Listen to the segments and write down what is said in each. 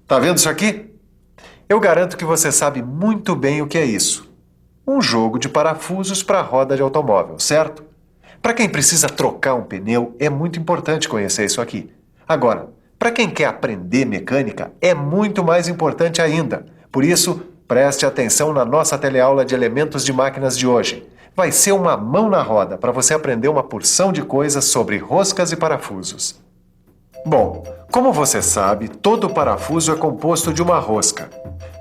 Tá vendo isso aqui? Eu garanto que você sabe muito bem o que é isso. Um jogo de parafusos para roda de automóvel, certo? Para quem precisa trocar um pneu, é muito importante conhecer isso aqui. Agora, para quem quer aprender mecânica, é muito mais importante ainda. Por isso, preste atenção na nossa teleaula de elementos de máquinas de hoje. Vai ser uma mão na roda para você aprender uma porção de coisas sobre roscas e parafusos. Bom, como você sabe, todo parafuso é composto de uma rosca.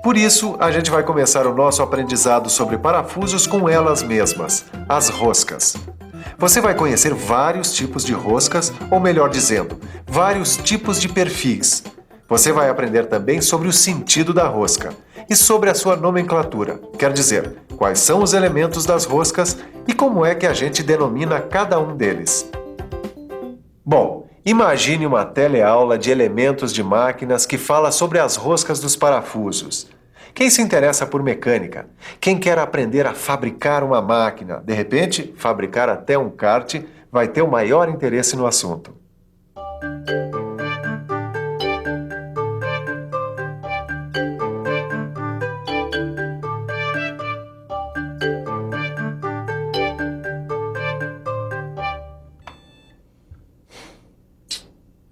Por isso, a gente vai começar o nosso aprendizado sobre parafusos com elas mesmas, as roscas. Você vai conhecer vários tipos de roscas, ou melhor dizendo, vários tipos de perfis. Você vai aprender também sobre o sentido da rosca e sobre a sua nomenclatura, quer dizer, quais são os elementos das roscas e como é que a gente denomina cada um deles. Bom, imagine uma teleaula de elementos de máquinas que fala sobre as roscas dos parafusos. Quem se interessa por mecânica, quem quer aprender a fabricar uma máquina, de repente, fabricar até um kart, vai ter o maior interesse no assunto.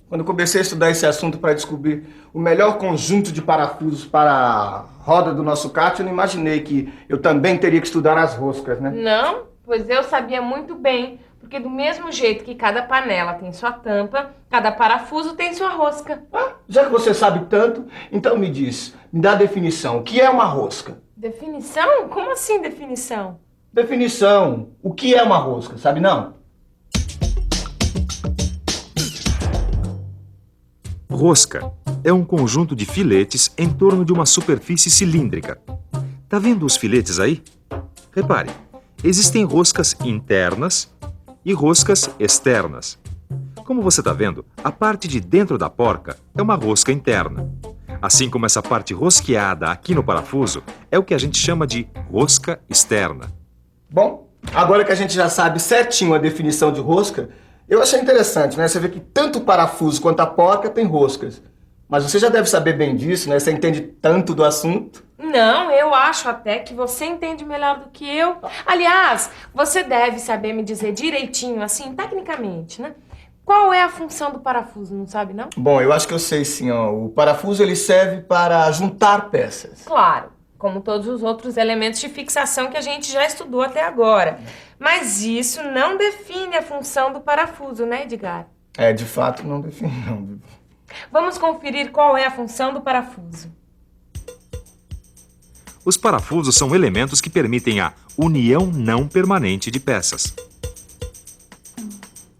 Quando eu comecei a estudar esse assunto para descobrir o melhor conjunto de parafusos para a roda do nosso kart, eu não imaginei que eu também teria que estudar as roscas, né? Não, pois eu sabia muito bem, porque do mesmo jeito que cada panela tem sua tampa, cada parafuso tem sua rosca. Ah, já que você sabe tanto, então me diz, me dá a definição. O que é uma rosca? Definição? Como assim definição? Definição. O que é uma rosca, sabe não? Rosca é um conjunto de filetes em torno de uma superfície cilíndrica. Tá vendo os filetes aí? Repare, existem roscas internas e roscas externas. Como você está vendo, a parte de dentro da porca é uma rosca interna. Assim como essa parte rosqueada aqui no parafuso é o que a gente chama de rosca externa. Bom, agora que a gente já sabe certinho a definição de rosca, eu achei interessante, né? Você vê que tanto o parafuso quanto a porca tem roscas. Mas você já deve saber bem disso, né? Você entende tanto do assunto. Não, eu acho até que você entende melhor do que eu. Aliás, você deve saber me dizer direitinho, assim, tecnicamente, né? Qual é a função do parafuso, não sabe, não? Bom, eu acho que eu sei sim, ó. O parafuso ele serve para juntar peças. Claro, como todos os outros elementos de fixação que a gente já estudou até agora. Mas isso não define a função do parafuso, né, Edgar? É, de fato, não define, não. Vamos conferir qual é a função do parafuso. Os parafusos são elementos que permitem a união não permanente de peças.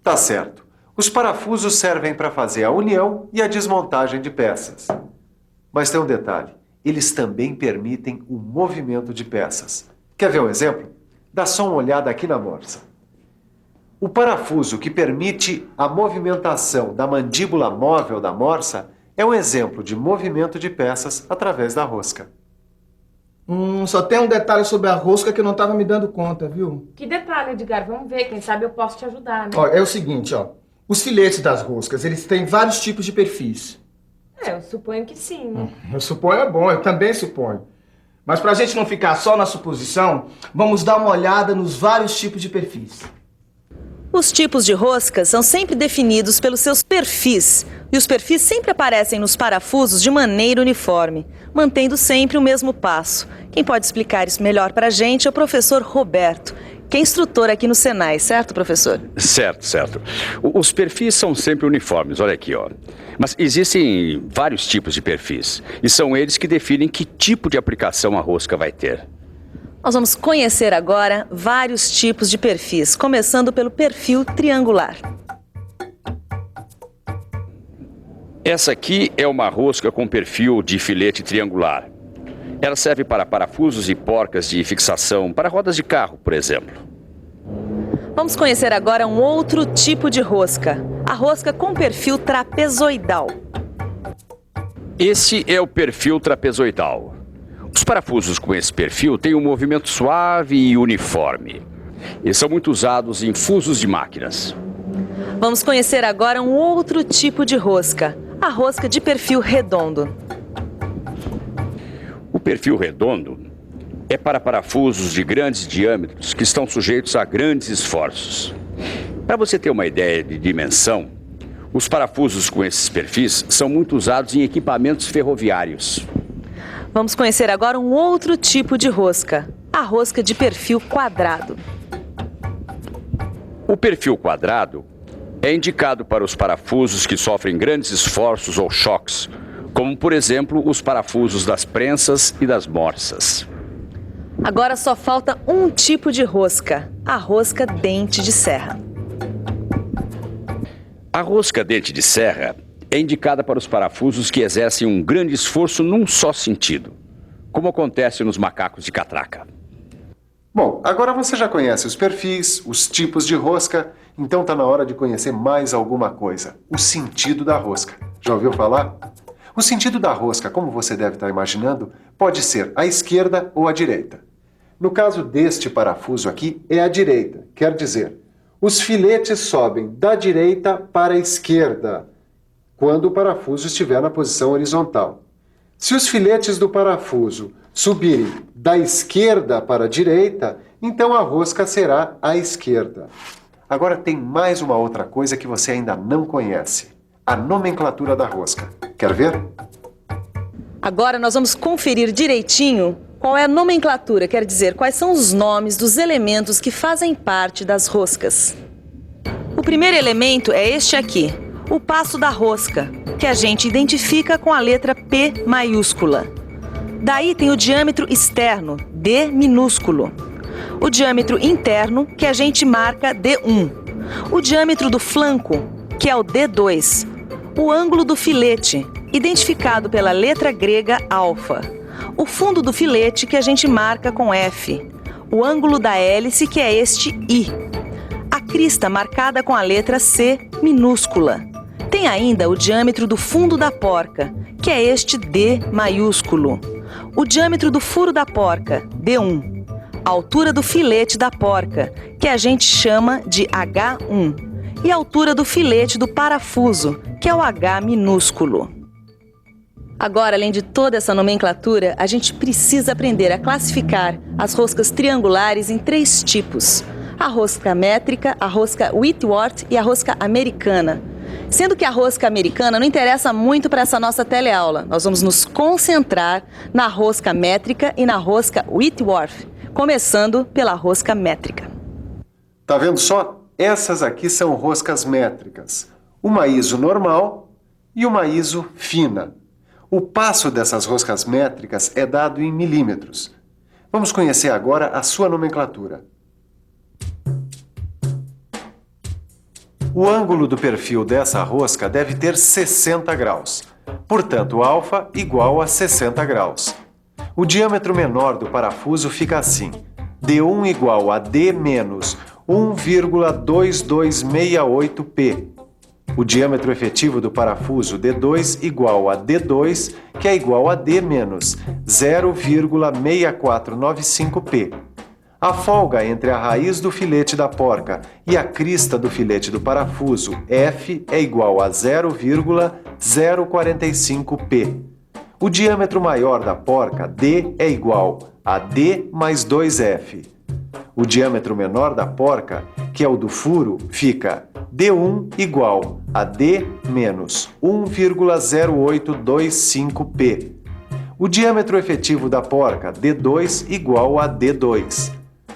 Tá certo. Os parafusos servem para fazer a união e a desmontagem de peças. Mas tem um detalhe. Eles também permitem o movimento de peças. Quer ver um exemplo? Dá só uma olhada aqui na morsa. O parafuso que permite a movimentação da mandíbula móvel da morsa é um exemplo de movimento de peças através da rosca. Só tem um detalhe sobre a rosca que eu não estava me dando conta, viu? Que detalhe, Edgar? Vamos ver, quem sabe eu posso te ajudar, né? Ó, é o seguinte, ó. Os filetes das roscas, eles têm vários tipos de perfis. Eu suponho que sim, né? Eu suponho é bom, eu também suponho. Mas pra gente não ficar só na suposição, vamos dar uma olhada nos vários tipos de perfis. Os tipos de roscas são sempre definidos pelos seus perfis. E os perfis sempre aparecem nos parafusos de maneira uniforme, mantendo sempre o mesmo passo. Quem pode explicar isso melhor pra gente é o professor Roberto, que é instrutor aqui no Senai, certo, professor? Certo. Os perfis são sempre uniformes, olha aqui, ó. Mas existem vários tipos de perfis, e são eles que definem que tipo de aplicação a rosca vai ter. Nós vamos conhecer agora vários tipos de perfis, começando pelo perfil triangular. Essa aqui é uma rosca com perfil de filete triangular. Ela serve para parafusos e porcas de fixação para rodas de carro, por exemplo. Vamos conhecer agora um outro tipo de rosca, a rosca com perfil trapezoidal. Esse é o perfil trapezoidal. Os parafusos com esse perfil têm um movimento suave e uniforme. Eles são muito usados em fusos de máquinas. Vamos conhecer agora um outro tipo de rosca, a rosca de perfil redondo. perfil redondo é para parafusos de grandes diâmetros que estão sujeitos a grandes esforços. Para você ter uma ideia de dimensão, os parafusos com esses perfis são muito usados em equipamentos ferroviários. Vamos conhecer agora um outro tipo de rosca, a rosca de perfil quadrado. O perfil quadrado é indicado para os parafusos que sofrem grandes esforços ou choques, como, por exemplo, os parafusos das prensas e das morsas. Agora só falta um tipo de rosca, a rosca dente de serra. A rosca dente de serra é indicada para os parafusos que exercem um grande esforço num só sentido, como acontece nos macacos de catraca. Bom, agora você já conhece os perfis, os tipos de rosca, então está na hora de conhecer mais alguma coisa, o sentido da rosca. Já ouviu falar? O sentido da rosca, como você deve estar imaginando, pode ser à esquerda ou à direita. No caso deste parafuso aqui, é à direita, quer dizer, os filetes sobem da direita para a esquerda, quando o parafuso estiver na posição horizontal. Se os filetes do parafuso subirem da esquerda para a direita, então a rosca será à esquerda. Agora tem mais uma outra coisa que você ainda não conhece, a nomenclatura da rosca. Quer ver? Agora nós vamos conferir direitinho qual é a nomenclatura, quer dizer, quais são os nomes dos elementos que fazem parte das roscas. O primeiro elemento é este aqui, o passo da rosca, que a gente identifica com a letra P maiúscula. Daí tem o diâmetro externo, D minúsculo. O diâmetro interno, que a gente marca D1. O diâmetro do flanco, que é o D2. O ângulo do filete, identificado pela letra grega alfa. O fundo do filete, que a gente marca com F. O ângulo da hélice, que é este I. A crista marcada com a letra C minúscula. Tem ainda o diâmetro do fundo da porca, que é este D maiúsculo. O diâmetro do furo da porca, D1. A altura do filete da porca, que a gente chama de H1. E a altura do filete do parafuso, que é o H minúsculo. Agora, além de toda essa nomenclatura, a gente precisa aprender a classificar as roscas triangulares em 3 tipos. A rosca métrica, a rosca Whitworth e a rosca americana. Sendo que a rosca americana não interessa muito para essa nossa teleaula. Nós vamos nos concentrar na rosca métrica e na rosca Whitworth, começando pela rosca métrica. Tá vendo só? Essas aqui são roscas métricas. Uma ISO normal e uma ISO fina. O passo dessas roscas métricas é dado em milímetros. Vamos conhecer agora a sua nomenclatura. O ângulo do perfil dessa rosca deve ter 60 graus. Portanto, alfa igual a 60 graus. O diâmetro menor do parafuso fica assim. D1 igual a D menos 1,2268P. O diâmetro efetivo do parafuso D2 igual a D2, que é igual a D menos 0,6495P. A folga entre a raiz do filete da porca e a crista do filete do parafuso, F, é igual a 0,045P. O diâmetro maior da porca, D, é igual a D mais 2F. O diâmetro menor da porca, que é o do furo, fica D1 igual a D menos 1,0825P. O diâmetro efetivo da porca, D2, igual a D2.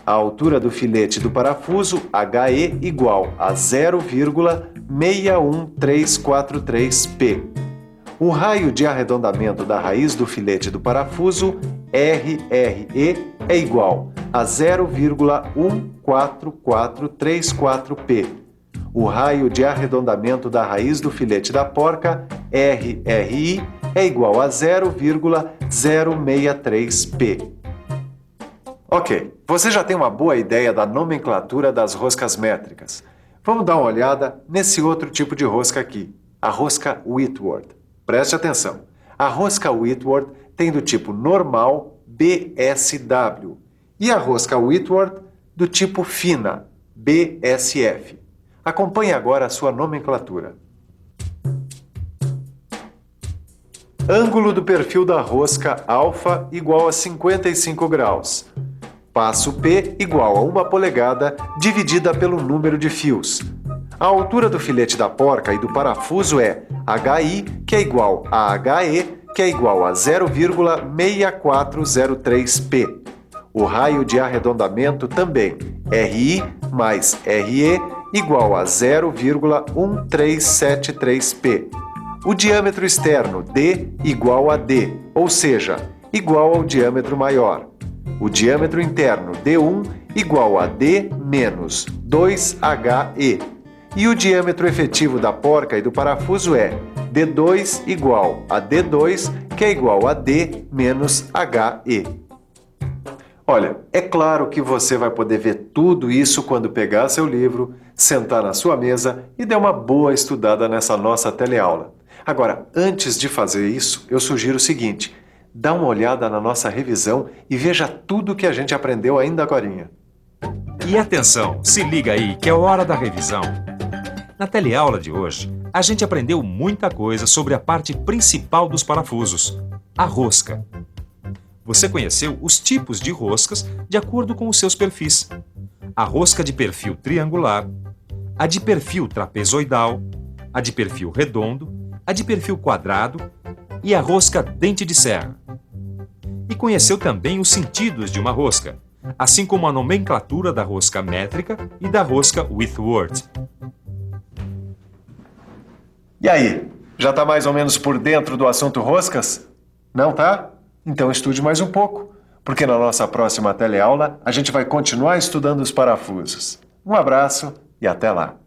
A altura do filete do parafuso, HE, igual a 0,61343P. O raio de arredondamento da raiz do filete do parafuso, RRE, é igual a 0,14434P. O raio de arredondamento da raiz do filete da porca, RRI, é igual a 0,063P. Ok, você já tem uma boa ideia da nomenclatura das roscas métricas. Vamos dar uma olhada nesse outro tipo de rosca aqui, a rosca Whitworth. Preste atenção. A rosca Whitworth tem do tipo normal BSW e a rosca Whitworth do tipo fina BSF. Acompanhe agora a sua nomenclatura. Ângulo do perfil da rosca alfa igual a 55 graus. Passo P igual a 1 polegada dividida pelo número de fios. A altura do filete da porca e do parafuso é HI, que é igual a HE, que é igual a 0,6403P. O raio de arredondamento também, RI mais RE, igual a 0,1373P. O diâmetro externo, D, igual a D, ou seja, igual ao diâmetro maior. O diâmetro interno, D1, igual a D menos 2HE. E o diâmetro efetivo da porca e do parafuso é D2 igual a D2, que é igual a D menos HE. Olha, é claro que você vai poder ver tudo isso quando pegar seu livro, sentar na sua mesa e dar uma boa estudada nessa nossa teleaula. Agora, antes de fazer isso, eu sugiro o seguinte: dá uma olhada na nossa revisão e veja tudo que a gente aprendeu ainda agorinha. E atenção, se liga aí que é hora da revisão. Na teleaula de hoje, a gente aprendeu muita coisa sobre a parte principal dos parafusos, a rosca. Você conheceu os tipos de roscas de acordo com os seus perfis. A rosca de perfil triangular, a de perfil trapezoidal, a de perfil redondo, a de perfil quadrado e a rosca dente de serra. E conheceu também os sentidos de uma rosca, assim como a nomenclatura da rosca métrica e da rosca Whitworth. E aí, já está mais ou menos por dentro do assunto roscas? Não tá? Então estude mais um pouco, porque na nossa próxima teleaula a gente vai continuar estudando os parafusos. Um abraço e até lá!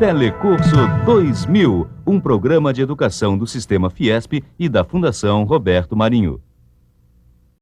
Telecurso 2000, um programa de educação do Sistema Fiesp e da Fundação Roberto Marinho.